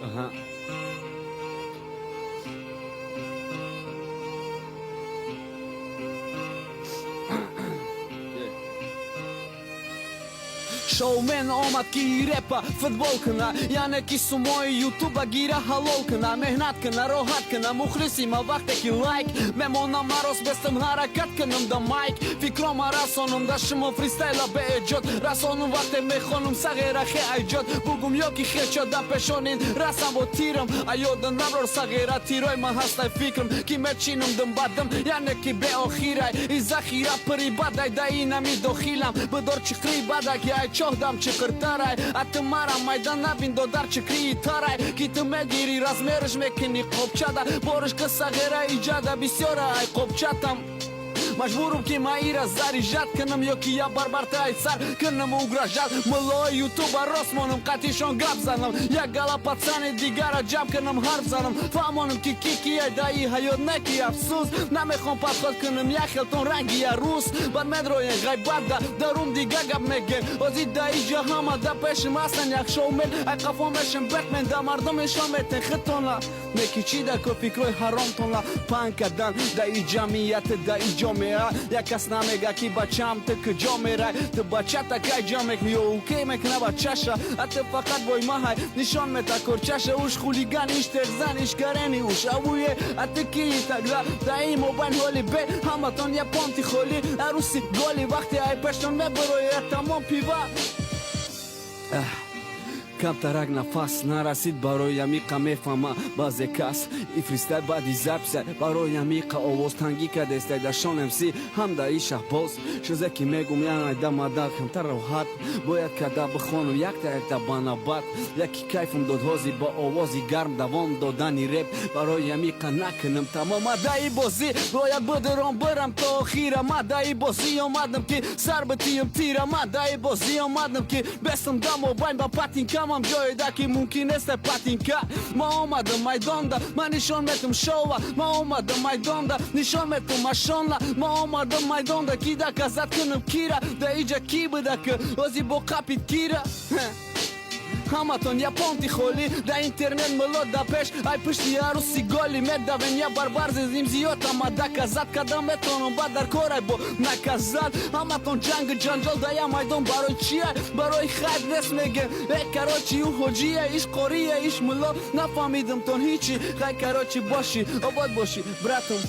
Ага. Шоумен омад ки и репа футбол кына, я неки су мои ютуба гира халол кына, меҳнат кына, роҳат кына, мухлис има вақте ки лайк мемонам марос бестам ҳаракат кунам да майк, фикрома расонам да шумо фристайла беэҷод, расонам вақте мехонам сағера хеайҷод, бугум ёки хечо да пешонин расам бо тирам, а ёда наврор сағера тирой ман ҳастай фикрам ки мечинам дам яне ки беохирай и захира прибадай да инами дохилам бидор чиқри бадай ки ай чоҳдам чиқиртарай, а ты мара майдан набин додар чиқри тарай ки ты мегири размерш мекини қобчада боришка сағера иҷада бисёра ай қобчатам мажбурум ки маира зарижат кунам ёки я барбартай сар кунам угражат мулои ютуба рост монам қатишон гап занам як гала пацани дигара ҷамъ кунам ҳарф занам фаҳмонам ки кикияй даи ҳаёт неки афсус намехом падход кунам як хелтон ранги я рус бад медроен ғайбат да дарум дига гап меген ози даи ҷа ҳама да пешим ҳастан як шоумел ай қафо мешим бетмен да мардум ишон метен хитонла неки чӣ да ко фикрои ҳаромтонла пан кардан даи ҷамъияте даи ҷомеа як кас намега ки бачам ты куҷо мерай ты бачата кай ҷо мекунӣ ё укей мекуна бачаша а ты фақат вой маҳай нишон мета корчаша уш хулиган иш теғзан иш гарени уш авуе а ты кии тагра даи мобайн ҳоли бе ҳаматон я понти холи аруси голи вақте ай пешон мебароя тамом пива камтарак нафас нарасид барои амиқа мефама баъзе кас и фристайл баъди записа барои амиқа овозтангӣ кардестай да шонемси ҳамда и шаҳбоз шузе ки мегум янайда мада камтар роҳат бояд карда бихонам якта ба навбат яки кайфам дод ҳозир ба овози гарм давом додани реп барои амиқа накунам тамом мадаи бозӣ бояд бидиром бирам то охира мадаи бозӣ омадам ки сар битиям тира мадаи бозӣ омадам ки бестам да мобайн ба патинка мам ҷоеда ки мумкин нест патинка ма омадам майдонда ман нишон метам шова ма омадам майдонда нишон метам машонла ма омадам майдонда ки да казат кунам кира да иҷа ки буда ки ози бо қапит кира ҳаматон я понти холи да интернет милод да пеш ай пишти аруси голи медавен я барбарзезим зиётама да казат када метонам ба дар корай бо наказат ҳаматон ҷангу ҷанҷол да я майдон барои чия барои хайр нест меген карочи ӯ ҳоҷия иш қория иш мило нафаҳмидам тон ҳичи хай карочи боши обод боши братам